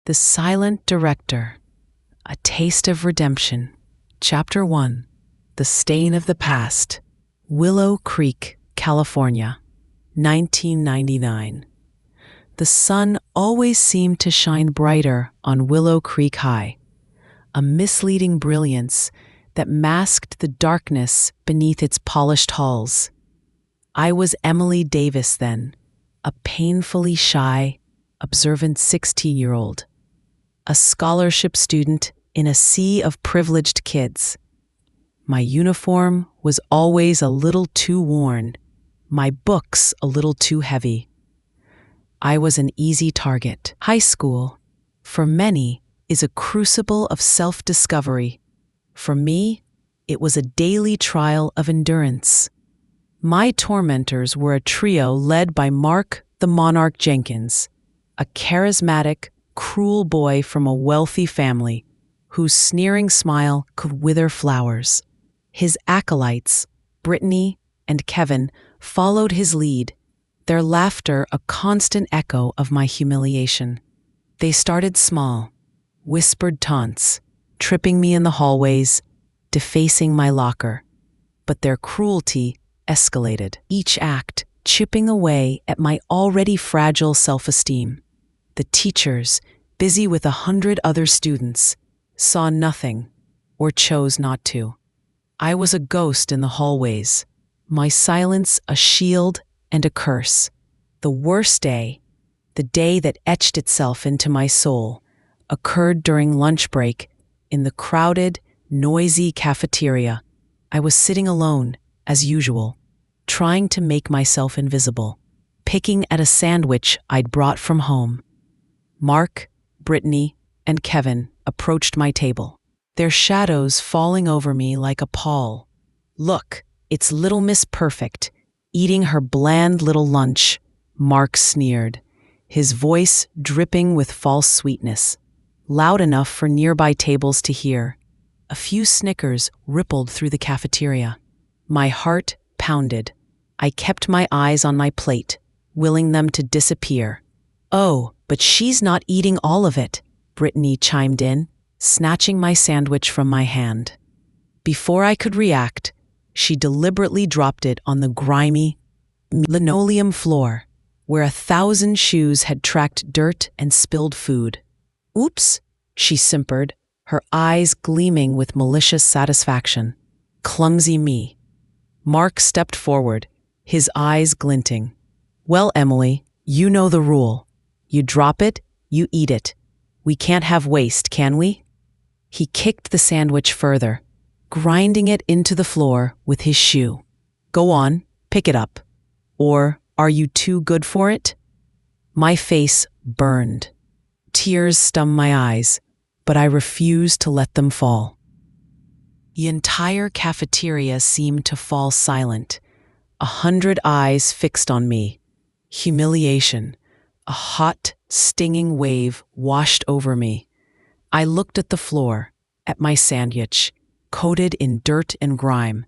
The Silent Director, A Taste of Redemption. Chapter 1, The Stain of the Past. Willow Creek, California, 1999. The sun always seemed to shine brighter on Willow Creek High, a misleading brilliance that masked the darkness beneath its polished halls. I was Emily Davis then, a painfully shy, observant 16-year-old. A scholarship student in a sea of privileged kids. My uniform was always a little too worn, my books a little too heavy. I was an easy target. High school, for many, is a crucible of self-discovery. For me, it was a daily trial of endurance. My tormentors were a trio led by Mark the Monarch Jenkins, a charismatic, cruel boy from a wealthy family whose sneering smile could wither flowers. His acolytes, Brittany and Kevin, followed his lead, their laughter a constant echo of my humiliation. They started small, whispered taunts, tripping me in the hallways, defacing my locker. But their cruelty escalated, each act chipping away at my already fragile self-esteem. The teachers, busy with 100 other students, saw nothing or chose not to. I was a ghost in the hallways, my silence a shield and a curse. The worst day, the day that etched itself into my soul, occurred during lunch break in the crowded, noisy cafeteria. I was sitting alone, as usual, trying to make myself invisible, picking at a sandwich I'd brought from home. Mark, Brittany, and Kevin approached my table, their shadows falling over me like a pall. "Look, it's little Miss Perfect, eating her bland little lunch," Mark sneered, his voice dripping with false sweetness, loud enough for nearby tables to hear. A few snickers rippled through the cafeteria. My heart pounded. I kept my eyes on my plate, willing them to disappear. "Oh, but she's not eating all of it," Brittany chimed in, snatching my sandwich from my hand. Before I could react, she deliberately dropped it on the grimy linoleum floor, where 1,000 shoes had tracked dirt and spilled food. "Oops," she simpered, her eyes gleaming with malicious satisfaction. "Clumsy me." Mark stepped forward, his eyes glinting. "Well, Emily, you know the rule. You drop it, you eat it. We can't have waste, can we?" He kicked the sandwich further, grinding it into the floor with his shoe. "Go on, pick it up. Or are you too good for it?" My face burned. Tears stung my eyes, but I refused to let them fall. The entire cafeteria seemed to fall silent, 100 eyes fixed on me. Humiliation. A hot, stinging wave washed over me. I looked at the floor, at my sandwich, coated in dirt and grime.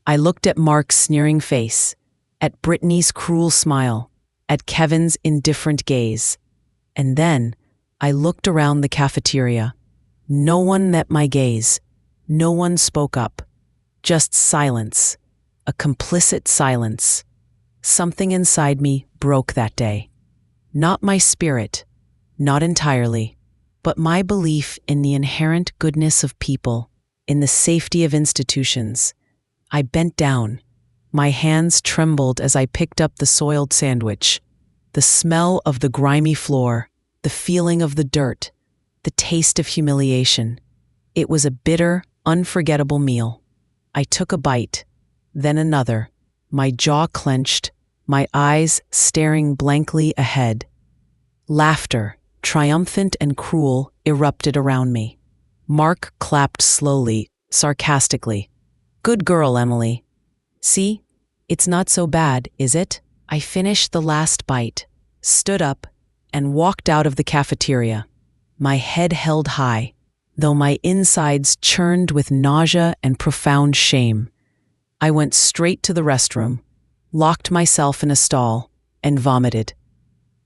I looked at Mark's sneering face, at Brittany's cruel smile, at Kevin's indifferent gaze. And then I looked around the cafeteria. No one met my gaze. No one spoke up. Just silence. A complicit silence. Something inside me broke that day. Not my spirit, not entirely, but my belief in the inherent goodness of people, in the safety of institutions. I bent down. My hands trembled as I picked up the soiled sandwich. The smell of the grimy floor, the feeling of the dirt, the taste of humiliation. It was a bitter, unforgettable meal. I took a bite, then another, my jaw clenched, my eyes staring blankly ahead. Laughter, triumphant and cruel, erupted around me. Mark clapped slowly, sarcastically. "Good girl, Emily. See, it's not so bad, is it?" I finished the last bite, stood up, and walked out of the cafeteria, my head held high, though my insides churned with nausea and profound shame. I went straight to the restroom, locked myself in a stall, and vomited.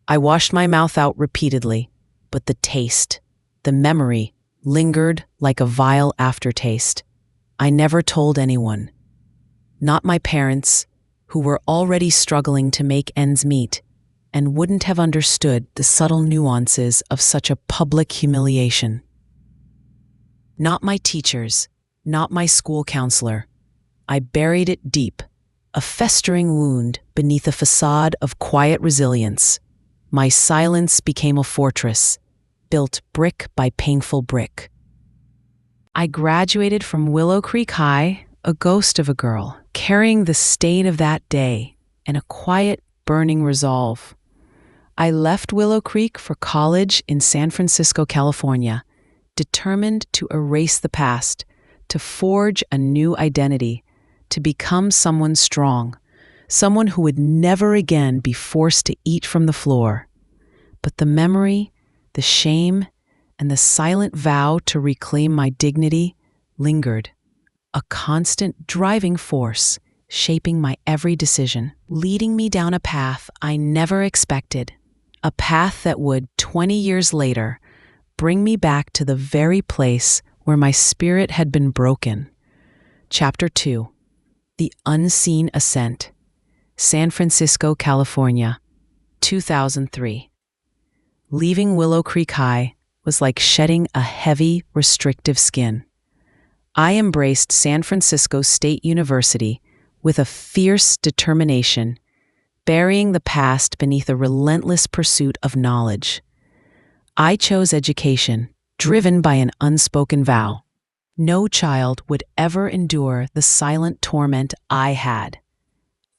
I washed my mouth out repeatedly, but the taste, the memory, lingered like a vile aftertaste. I never told anyone. Not my parents, who were already struggling to make ends meet, and wouldn't have understood the subtle nuances of such a public humiliation. Not my teachers, not my school counselor. I buried it deep, a festering wound beneath a facade of quiet resilience. My silence became a fortress, built brick by painful brick. I graduated from Willow Creek High, a ghost of a girl, carrying the stain of that day and a quiet, burning resolve. I left Willow Creek for college in San Francisco, California, determined to erase the past, to forge a new identity, to become someone strong, someone who would never again be forced to eat from the floor. But the memory, the shame, and the silent vow to reclaim my dignity lingered, a constant driving force shaping my every decision, leading me down a path I never expected, a path that would, 20 years later, bring me back to the very place where my spirit had been broken. Chapter 2. The Unseen Ascent. San Francisco, California, 2003. Leaving Willow Creek High was like shedding a heavy, restrictive skin. I embraced San Francisco State University with a fierce determination, burying the past beneath a relentless pursuit of knowledge. I chose education, driven by an unspoken vow. No child would ever endure the silent torment I had.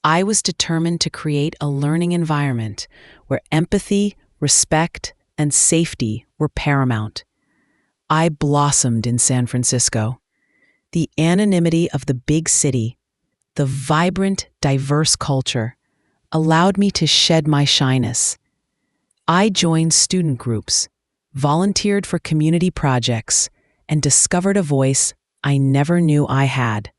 I was determined to create a learning environment where empathy, respect, and safety were paramount. I blossomed in San Francisco. The anonymity of the big city, the vibrant, diverse culture, allowed me to shed my shyness. I joined student groups, volunteered for community projects, and discovered a voice I never knew I had.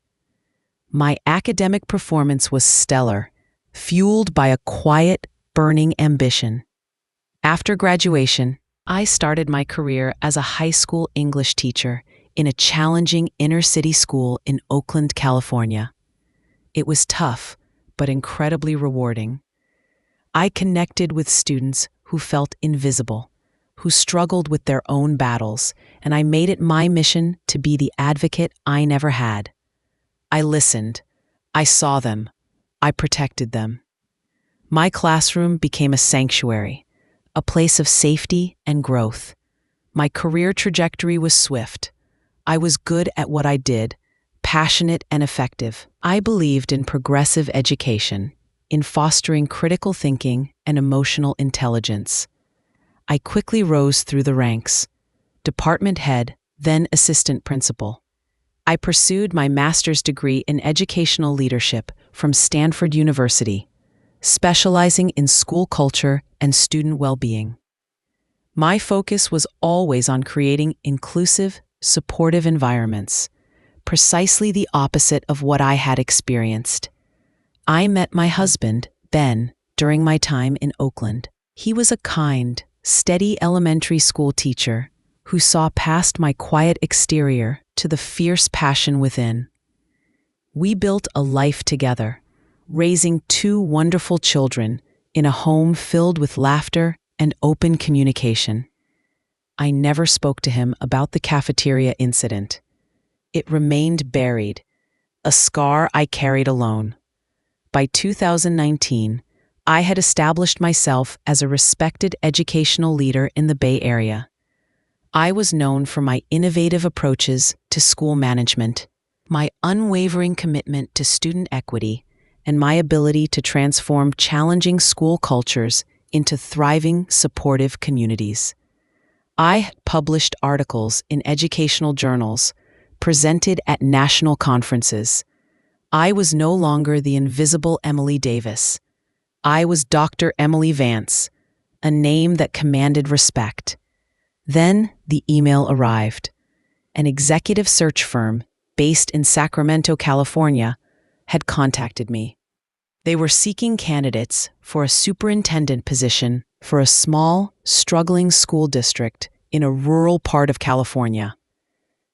My academic performance was stellar, fueled by a quiet, burning ambition. After graduation, I started my career as a high school English teacher in a challenging inner-city school in Oakland, California. It was tough, but incredibly rewarding. I connected with students who felt invisible, who struggled with their own battles, and I made it my mission to be the advocate I never had. I listened. I saw them. I protected them. My classroom became a sanctuary, a place of safety and growth. My career trajectory was swift. I was good at what I did, passionate and effective. I believed in progressive education, in fostering critical thinking and emotional intelligence. I quickly rose through the ranks, department head, then assistant principal. I pursued my master's degree in educational leadership from Stanford University, specializing in school culture and student well-being. My focus was always on creating inclusive, supportive environments, precisely the opposite of what I had experienced. I met my husband, Ben, during my time in Oakland. He was a kind, steady elementary school teacher who saw past my quiet exterior to the fierce passion within. We built a life together, raising 2 wonderful children in a home filled with laughter and open communication. I never spoke to him about the cafeteria incident. It remained buried, a scar I carried alone. By 2019, I had established myself as a respected educational leader in the Bay Area. I was known for my innovative approaches to school management, my unwavering commitment to student equity, and my ability to transform challenging school cultures into thriving, supportive communities. I published articles in educational journals, presented at national conferences. I was no longer the invisible Emily Davis. I was Dr. Emily Vance, a name that commanded respect. Then the email arrived. An executive search firm based in Sacramento, California, had contacted me. They were seeking candidates for a superintendent position for a small, struggling school district in a rural part of California.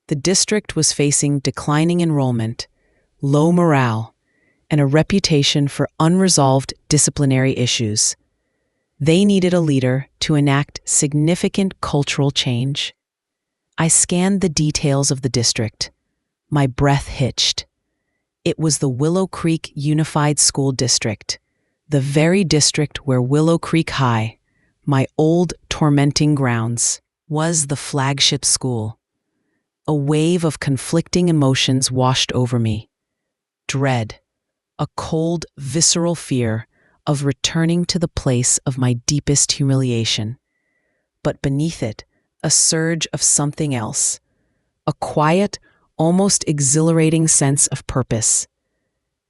The district was facing declining enrollment, low morale, and a reputation for unresolved disciplinary issues. They needed a leader to enact significant cultural change. I scanned the details of the district. My breath hitched. It was the Willow Creek Unified School District, the very district where Willow Creek High, my old tormenting grounds, was the flagship school. A wave of conflicting emotions washed over me. Dread, a cold, visceral fear of returning to the place of my deepest humiliation. But beneath it, a surge of something else. A quiet, almost exhilarating sense of purpose.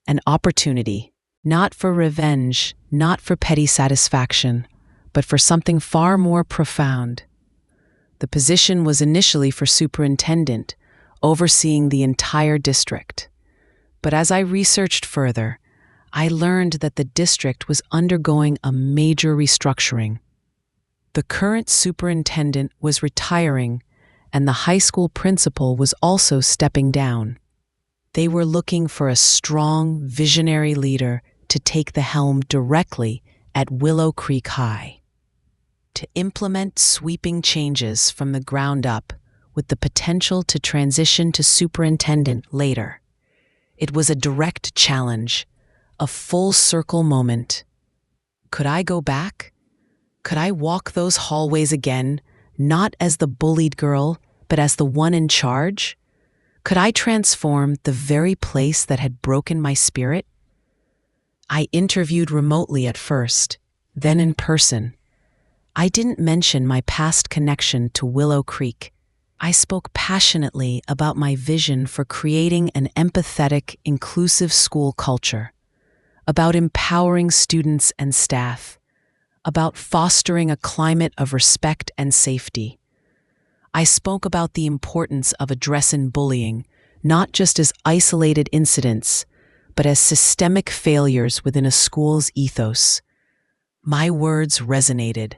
An opportunity, not for revenge, not for petty satisfaction, but for something far more profound. The position was initially for superintendent, overseeing the entire district. But as I researched further, I learned that the district was undergoing a major restructuring. The current superintendent was retiring, and the high school principal was also stepping down. They were looking for a strong, visionary leader to take the helm directly at Willow Creek High, to implement sweeping changes from the ground up with the potential to transition to superintendent later. It was a direct challenge, a full-circle moment. Could I go back? Could I walk those hallways again, not as the bullied girl, but as the one in charge? Could I transform the very place that had broken my spirit? I interviewed remotely at first, then in person. I didn't mention my past connection to Willow Creek. I spoke passionately about my vision for creating an empathetic, inclusive school culture, about empowering students and staff, about fostering a climate of respect and safety. I spoke about the importance of addressing bullying, not just as isolated incidents, but as systemic failures within a school's ethos. My words resonated.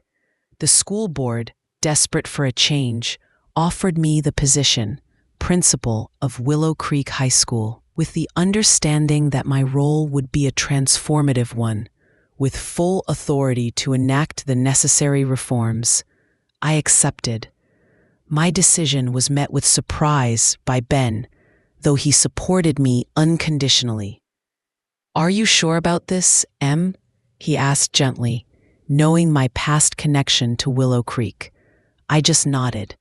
The school board, desperate for a change, offered me the position, principal of Willow Creek High School, with the understanding that my role would be a transformative one, with full authority to enact the necessary reforms. I accepted. My decision was met with surprise by Ben, though he supported me unconditionally. "Are you sure about this, Em?" he asked gently, knowing my past connection to Willow Creek. I just nodded.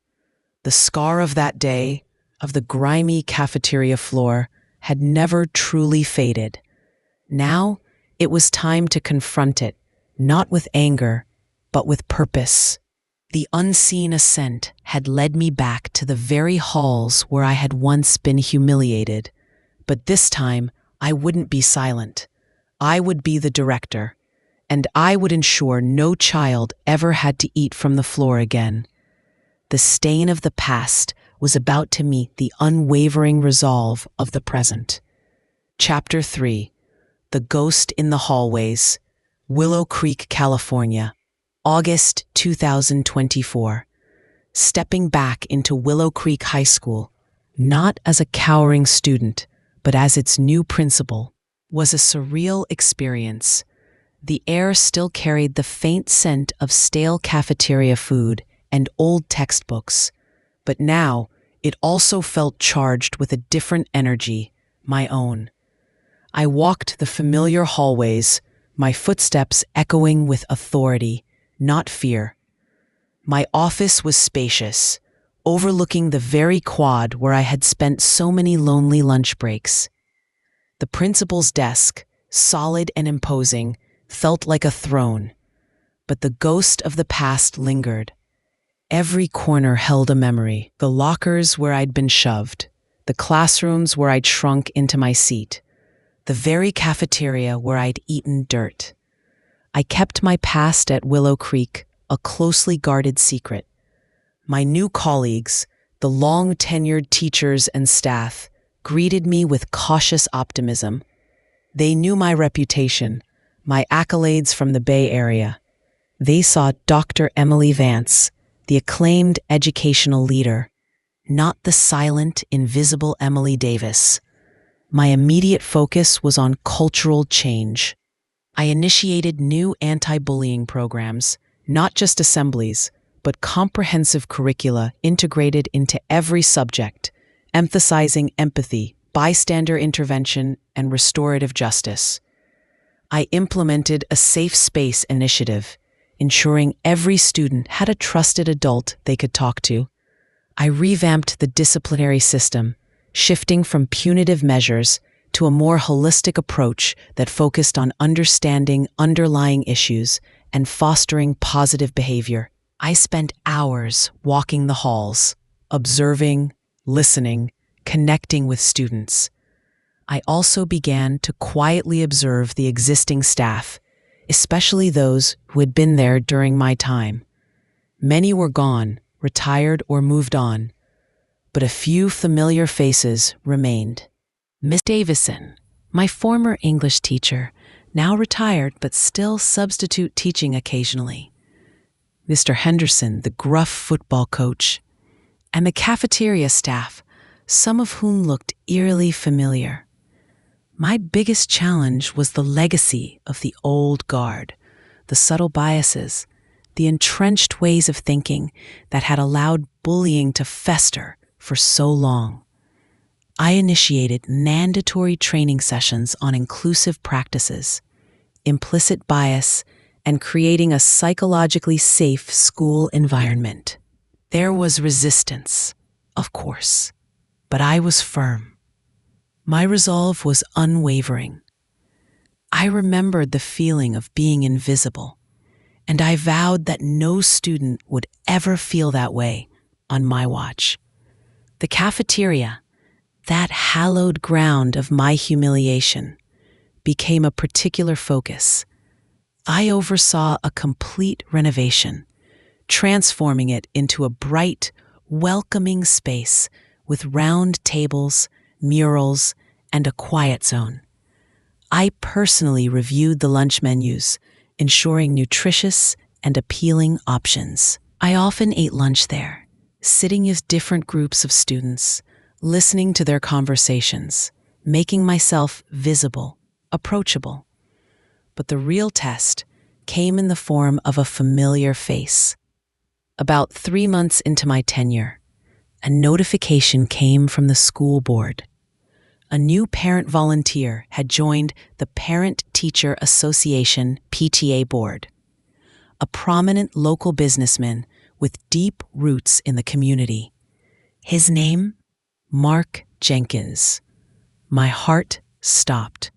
The scar of that day, of the grimy cafeteria floor, had never truly faded. Now, it was time to confront it, not with anger, but with purpose. The unseen ascent had led me back to the very halls where I had once been humiliated. But this time, I wouldn't be silent. I would be the director, and I would ensure no child ever had to eat from the floor again. The stain of the past was about to meet the unwavering resolve of the present. Chapter 3. The Ghost in the Hallways, Willow Creek, California, August 2024. Stepping back into Willow Creek High School, not as a cowering student, but as its new principal, was a surreal experience. The air still carried the faint scent of stale cafeteria food and old textbooks, but now it also felt charged with a different energy, my own. I walked the familiar hallways, my footsteps echoing with authority, not fear. My office was spacious, overlooking the very quad where I had spent so many lonely lunch breaks. The principal's desk, solid and imposing, felt like a throne, but the ghost of the past lingered. Every corner held a memory, the lockers where I'd been shoved, the classrooms where I'd shrunk into my seat, the very cafeteria where I'd eaten dirt. I kept my past at Willow Creek a closely guarded secret. My new colleagues, the long-tenured teachers and staff, greeted me with cautious optimism. They knew my reputation, my accolades from the Bay Area. They saw Dr. Emily Vance, the acclaimed educational leader, not the silent, invisible Emily Davis. My immediate focus was on cultural change. I initiated new anti-bullying programs, not just assemblies, but comprehensive curricula integrated into every subject, emphasizing empathy, bystander intervention, and restorative justice. I implemented a safe space initiative, ensuring every student had a trusted adult they could talk to. I revamped the disciplinary system, shifting from punitive measures to a more holistic approach that focused on understanding underlying issues and fostering positive behavior. I spent hours walking the halls, observing, listening, connecting with students. I also began to quietly observe the existing staff, especially those who had been there during my time. Many were gone, retired, or moved on, but a few familiar faces remained. Miss Davison, my former English teacher, now retired but still substitute teaching occasionally. Mr. Henderson, the gruff football coach, and the cafeteria staff, some of whom looked eerily familiar. My biggest challenge was the legacy of the old guard, the subtle biases, the entrenched ways of thinking that had allowed bullying to fester for so long. I initiated mandatory training sessions on inclusive practices, implicit bias, and creating a psychologically safe school environment. There was resistance, of course, but I was firm. My resolve was unwavering. I remembered the feeling of being invisible, and I vowed that no student would ever feel that way on my watch. The cafeteria, that hallowed ground of my humiliation, became a particular focus. I oversaw a complete renovation, transforming it into a bright, welcoming space with round tables, murals, and a quiet zone. I personally reviewed the lunch menus, ensuring nutritious and appealing options. I often ate lunch there, sitting with different groups of students, listening to their conversations, making myself visible, approachable. But the real test came in the form of a familiar face. About 3 months into my tenure, a notification came from the school board. A new parent volunteer had joined the Parent-Teacher Association PTA board, a prominent local businessman with deep roots in the community. His name? Mark Jenkins. My heart stopped.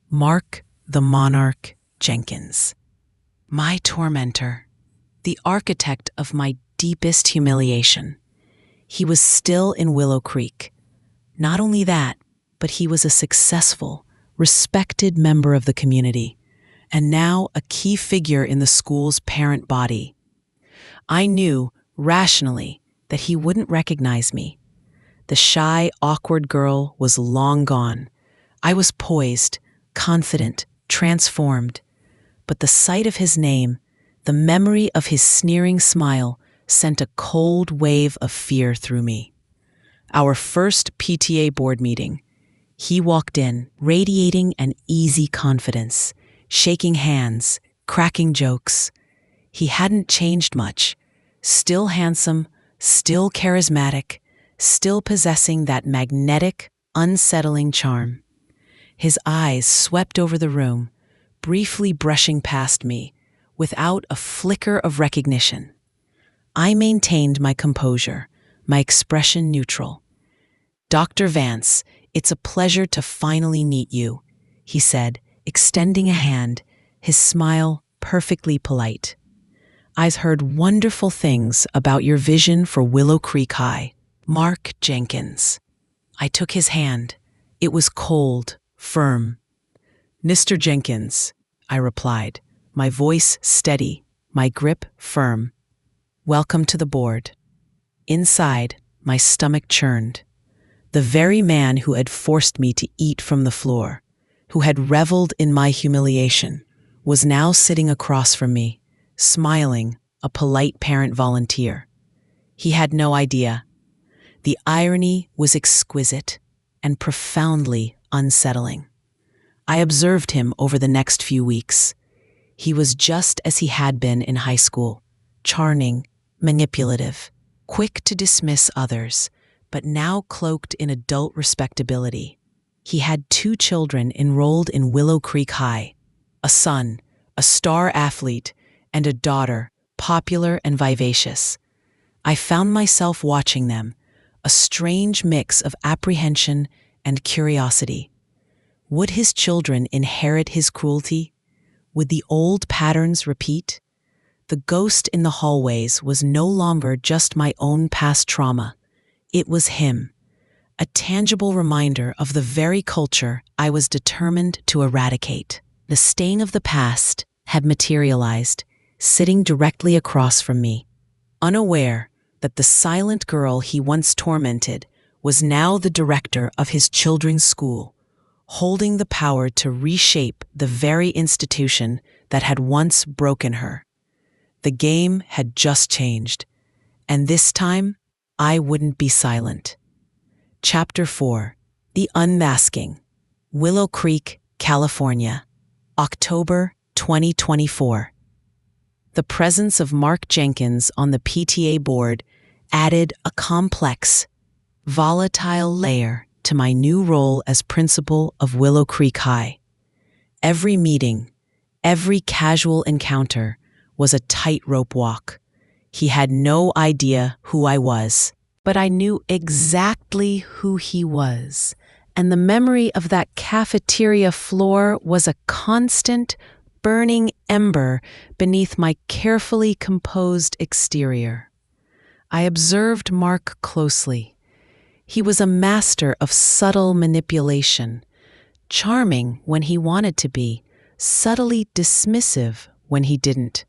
Mark the Monarch Jenkins. My tormentor, the architect of my deepest humiliation. He was still in Willow Creek. Not only that, but he was a successful, respected member of the community, and now a key figure in the school's parent body. I knew, rationally, that he wouldn't recognize me. The shy, awkward girl was long gone. I was poised, confident, transformed. But the sight of his name, the memory of his sneering smile, sent a cold wave of fear through me. Our first PTA board meeting. He walked in, radiating an easy confidence, shaking hands, cracking jokes. He hadn't changed much. Still handsome, still charismatic, still possessing that magnetic, unsettling charm. His eyes swept over the room, briefly brushing past me, without a flicker of recognition. I maintained my composure, my expression neutral. "Dr. Vance, it's a pleasure to finally meet you," he said, extending a hand, his smile perfectly polite. "I've heard wonderful things about your vision for Willow Creek High." Mark Jenkins. I took his hand. It was cold, firm. "Mr. Jenkins," I replied, my voice steady, my grip firm. "Welcome to the board." Inside, my stomach churned. The very man who had forced me to eat from the floor, who had reveled in my humiliation, was now sitting across from me, smiling, a polite parent volunteer. He had no idea. The irony was exquisite and profoundly unsettling. I observed him over the next few weeks. He was just as he had been in high school, charming, manipulative, quick to dismiss others, but now cloaked in adult respectability. He had 2 children enrolled in Willow Creek High, a son, a star athlete, and a daughter, popular and vivacious. I found myself watching them, a strange mix of apprehension and curiosity. Would his children inherit his cruelty? Would the old patterns repeat? The ghost in the hallways was no longer just my own past trauma. It was him, a tangible reminder of the very culture I was determined to eradicate. The stain of the past had materialized, sitting directly across from me, unaware that the silent girl he once tormented was now the director of his children's school, holding the power to reshape the very institution that had once broken her. The game had just changed, and this time, I wouldn't be silent. Chapter 4: The Unmasking. Willow Creek, California, October 2024. The presence of Mark Jenkins on the PTA board added a complex, volatile layer to my new role as principal of Willow Creek High. Every meeting, every casual encounter was a tightrope walk. He had no idea who I was, but I knew exactly who he was, and the memory of that cafeteria floor was a constant, burning ember beneath my carefully composed exterior. I observed Mark closely. He was a master of subtle manipulation, charming when he wanted to be, subtly dismissive when he didn't.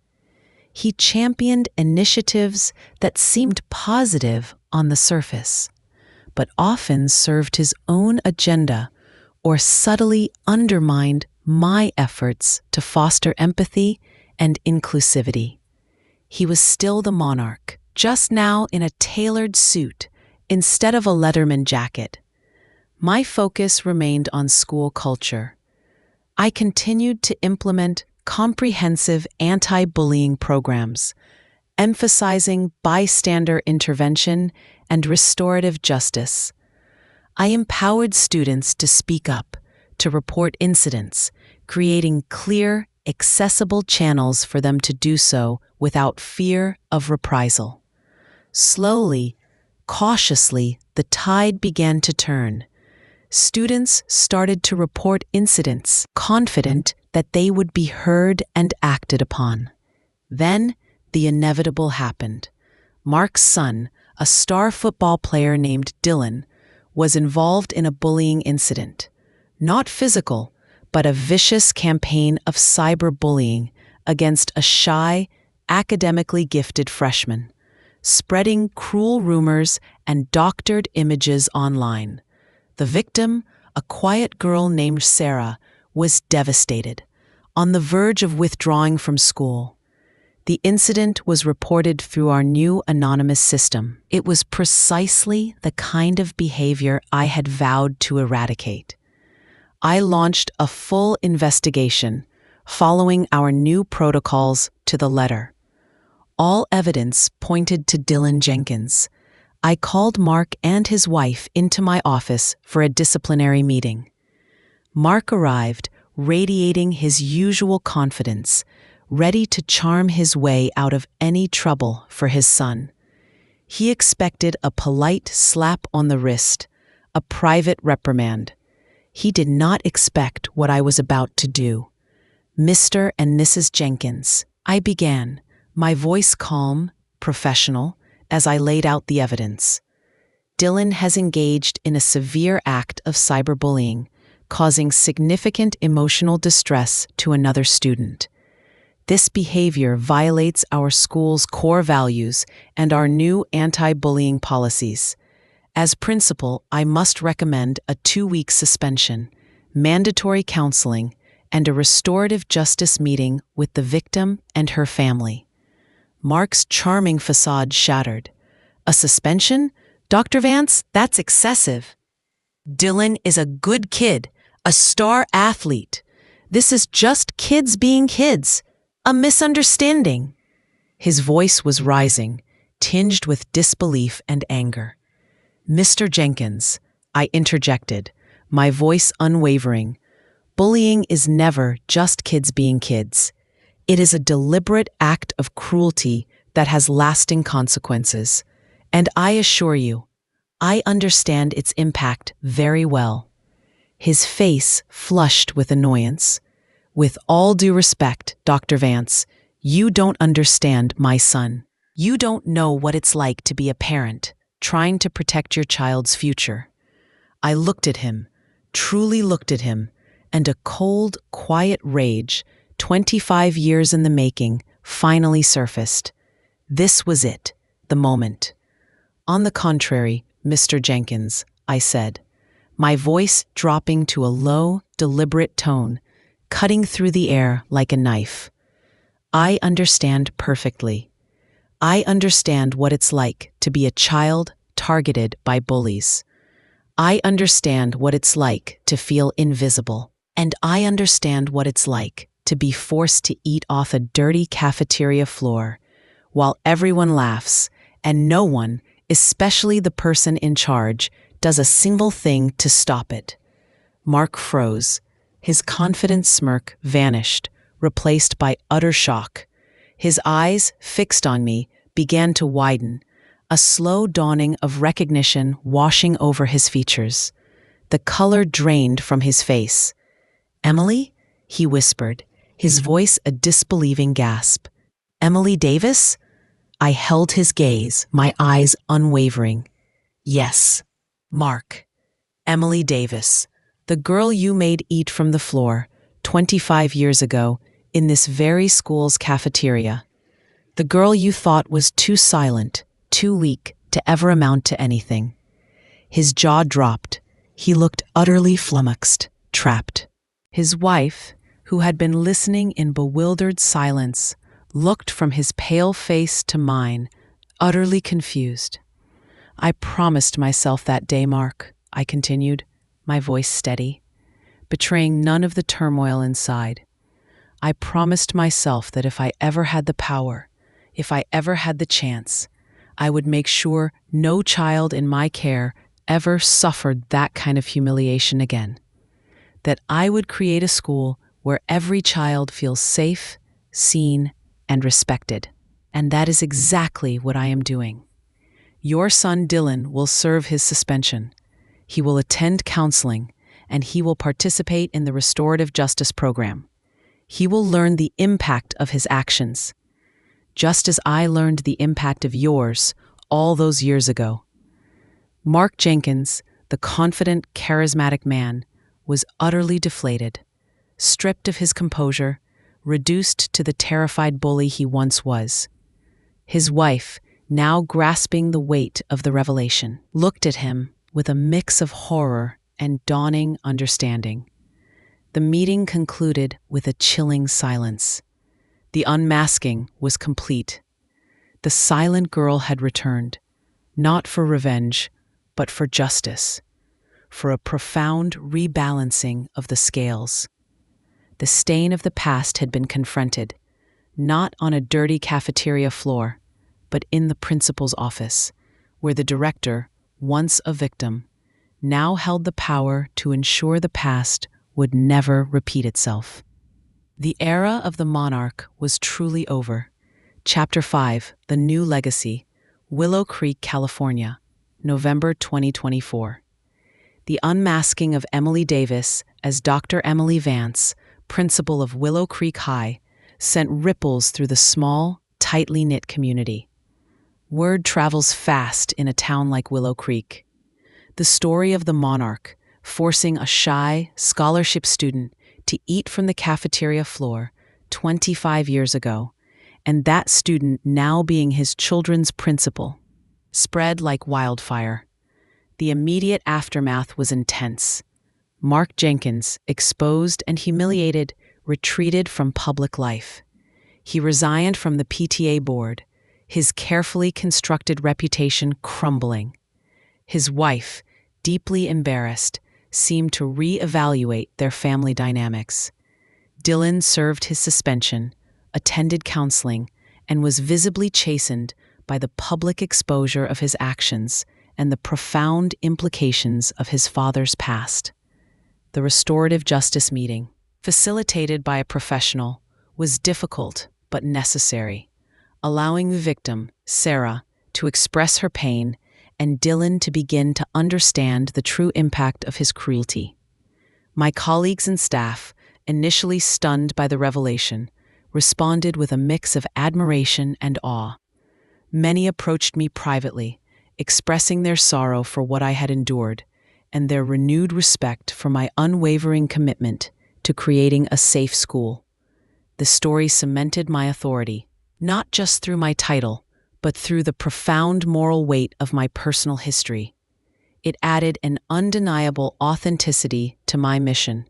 He championed initiatives that seemed positive on the surface, but often served his own agenda or subtly undermined my efforts to foster empathy and inclusivity. He was still the monarch, just now in a tailored suit instead of a Letterman jacket. My focus remained on school culture. I continued to implement comprehensive anti-bullying programs, emphasizing bystander intervention and restorative justice. I empowered students to speak up, to report incidents, creating clear, accessible channels for them to do so without fear of reprisal. Slowly, cautiously, the tide began to turn. Students started to report incidents, confident that they would be heard and acted upon. Then, the inevitable happened. Mark's son, a star football player named Dylan, was involved in a bullying incident. Not physical, but a vicious campaign of cyberbullying against a shy, academically gifted freshman, spreading cruel rumors and doctored images online. The victim, a quiet girl named Sarah, was devastated, on the verge of withdrawing from school. The incident was reported through our new anonymous system. It was precisely the kind of behavior I had vowed to eradicate. I launched a full investigation, following our new protocols to the letter. All evidence pointed to Dylan Jenkins. I called Mark and his wife into my office for a disciplinary meeting. Mark arrived, radiating his usual confidence, ready to charm his way out of any trouble for his son. He expected a polite slap on the wrist, a private reprimand. He did not expect what I was about to do. "Mr. and Mrs. Jenkins," I began, my voice calm, professional, as I laid out the evidence. "Dylan has engaged in a severe act of cyberbullying, causing significant emotional distress to another student. This behavior violates our school's core values and our new anti-bullying policies. As principal, I must recommend a 2-week suspension, mandatory counseling, and a restorative justice meeting with the victim and her family. Mark's charming facade shattered. A suspension? Dr. Vance, that's excessive. Dylan is a good kid, a star athlete. This is just kids being kids. A misunderstanding. His voice was rising, tinged with disbelief and anger. Mr. Jenkins, I interjected, my voice unwavering. Bullying is never just kids being kids. It is a deliberate act of cruelty that has lasting consequences. And I assure you, I understand its impact very well. His face flushed with annoyance. With all due respect, Dr. Vance, you don't understand my son. You don't know what it's like to be a parent, trying to protect your child's future. I looked at him, truly looked at him, and a cold, quiet rage, 25 years in the making, finally surfaced. This was it, the moment. On the contrary, Mr. Jenkins, I said, my voice dropping to a low, deliberate tone, cutting through the air like a knife. I understand perfectly. I understand what it's like to be a child targeted by bullies. I understand what it's like to feel invisible. And I understand what it's like to be forced to eat off a dirty cafeteria floor while everyone laughs and no one, especially the person in charge, does a single thing to stop it. Mark froze. His confident smirk vanished, replaced by utter shock. His eyes, fixed on me, began to widen, a slow dawning of recognition washing over his features. The color drained from his face. Emily? He whispered, his voice a disbelieving gasp. Emily Davis? I held his gaze, my eyes unwavering. Yes, Mark. Emily Davis, the girl you made eat from the floor 25 years ago in this very school's cafeteria. The girl you thought was too silent, too weak to ever amount to anything. His jaw dropped. He looked utterly flummoxed, trapped. His wife, who had been listening in bewildered silence, looked from his pale face to mine, utterly confused. I promised myself that day, Mark, I continued, my voice steady, betraying none of the turmoil inside. I promised myself that if I ever had the power, if I ever had the chance, I would make sure no child in my care ever suffered that kind of humiliation again. That I would create a school where every child feels safe, seen, and respected. And that is exactly what I am doing. Your son Dylan will serve his suspension. He will attend counseling, and he will participate in the restorative justice program. He will learn the impact of his actions, just as I learned the impact of yours all those years ago. Mark Jenkins, the confident, charismatic man, was utterly deflated, stripped of his composure, reduced to the terrified bully he once was. His wife, now grasping the weight of the revelation, looked at him with a mix of horror and dawning understanding. The meeting concluded with a chilling silence. The unmasking was complete. The silent girl had returned, not for revenge, but for justice, for a profound rebalancing of the scales. The stain of the past had been confronted, not on a dirty cafeteria floor, but in the principal's office, where the director, once a victim, now held the power to ensure the past would never repeat itself. The era of the monarch was truly over. Chapter 5, The New Legacy, Willow Creek, California, November 2024. The unmasking of Emily Davis as Dr. Emily Vance, principal of Willow Creek High, sent ripples through the small, tightly knit community. Word travels fast in a town like Willow Creek. The story of the monarch forcing a shy, scholarship student to eat from the cafeteria floor 25 years ago, and that student now being his children's principal, spread like wildfire. The immediate aftermath was intense. Mark Jenkins, exposed and humiliated, retreated from public life. He resigned from the PTA board, his carefully constructed reputation crumbling. His wife, deeply embarrassed, seemed to re-evaluate their family dynamics. Dylan served his suspension, attended counseling, and was visibly chastened by the public exposure of his actions and the profound implications of his father's past. The restorative justice meeting, facilitated by a professional, was difficult but necessary, allowing the victim, Sarah, to express her pain and Dylan to begin to understand the true impact of his cruelty. My colleagues and staff, initially stunned by the revelation, responded with a mix of admiration and awe. Many approached me privately, expressing their sorrow for what I had endured and their renewed respect for my unwavering commitment to creating a safe school. The story cemented my authority, not just through my title, but through the profound moral weight of my personal history. It added an undeniable authenticity to my mission.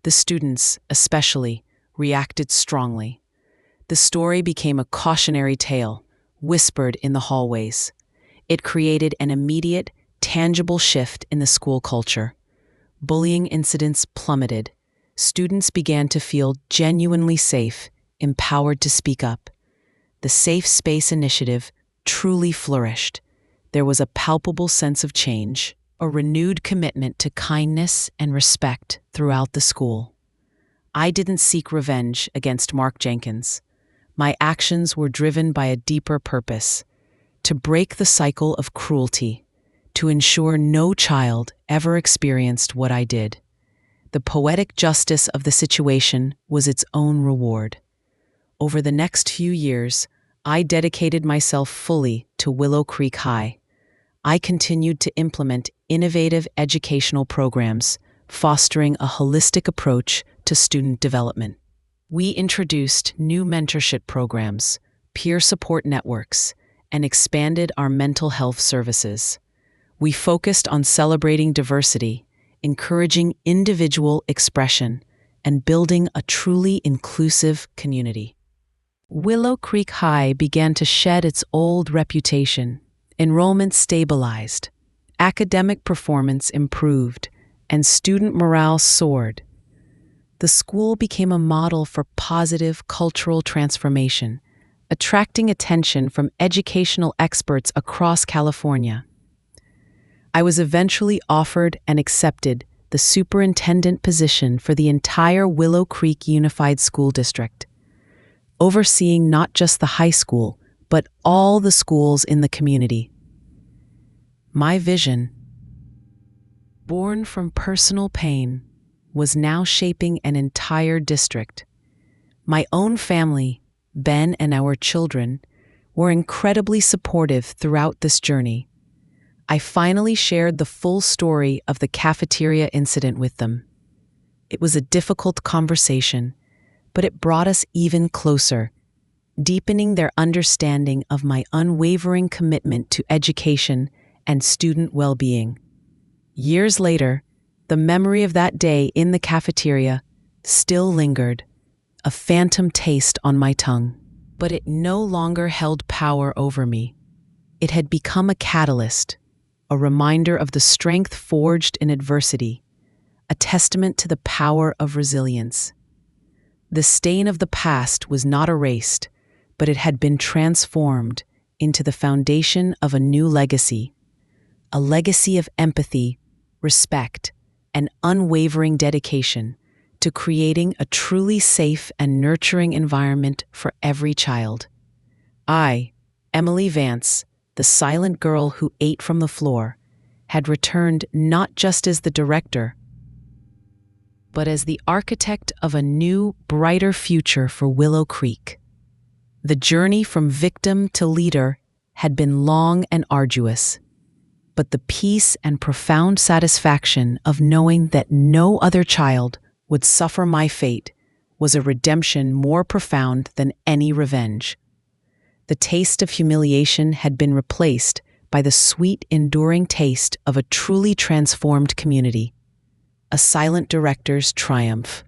The students, especially, reacted strongly. The story became a cautionary tale, whispered in the hallways. It created an immediate, tangible shift in the school culture. Bullying incidents plummeted. Students began to feel genuinely safe, empowered to speak up. The Safe Space Initiative truly flourished. There was a palpable sense of change, a renewed commitment to kindness and respect throughout the school. I didn't seek revenge against Mark Jenkins. My actions were driven by a deeper purpose: to break the cycle of cruelty, to ensure no child ever experienced what I did. The poetic justice of the situation was its own reward. Over the next few years, I dedicated myself fully to Willow Creek High. I continued to implement innovative educational programs, fostering a holistic approach to student development. We introduced new mentorship programs, peer support networks, and expanded our mental health services. We focused on celebrating diversity, encouraging individual expression, and building a truly inclusive community. Willow Creek High began to shed its old reputation. Enrollment stabilized, academic performance improved, and student morale soared. The school became a model for positive cultural transformation, attracting attention from educational experts across California. I was eventually offered and accepted the superintendent position for the entire Willow Creek Unified School District, overseeing not just the high school, but all the schools in the community. My vision, born from personal pain, was now shaping an entire district. My own family, Ben and our children, were incredibly supportive throughout this journey. I finally shared the full story of the cafeteria incident with them. It was a difficult conversation, but it brought us even closer, deepening their understanding of my unwavering commitment to education and student well-being. Years later, the memory of that day in the cafeteria still lingered, a phantom taste on my tongue. But it no longer held power over me. It had become a catalyst, a reminder of the strength forged in adversity, a testament to the power of resilience. The stain of the past was not erased, but it had been transformed into the foundation of a new legacy, a legacy of empathy, respect, and unwavering dedication to creating a truly safe and nurturing environment for every child. I, Emily Vance, the silent girl who ate from the floor, had returned not just as the director, but as the architect of a new, brighter future for Willow Creek. The journey from victim to leader had been long and arduous, but the peace and profound satisfaction of knowing that no other child would suffer my fate was a redemption more profound than any revenge. The taste of humiliation had been replaced by the sweet, enduring taste of a truly transformed community. a silent director's triumph.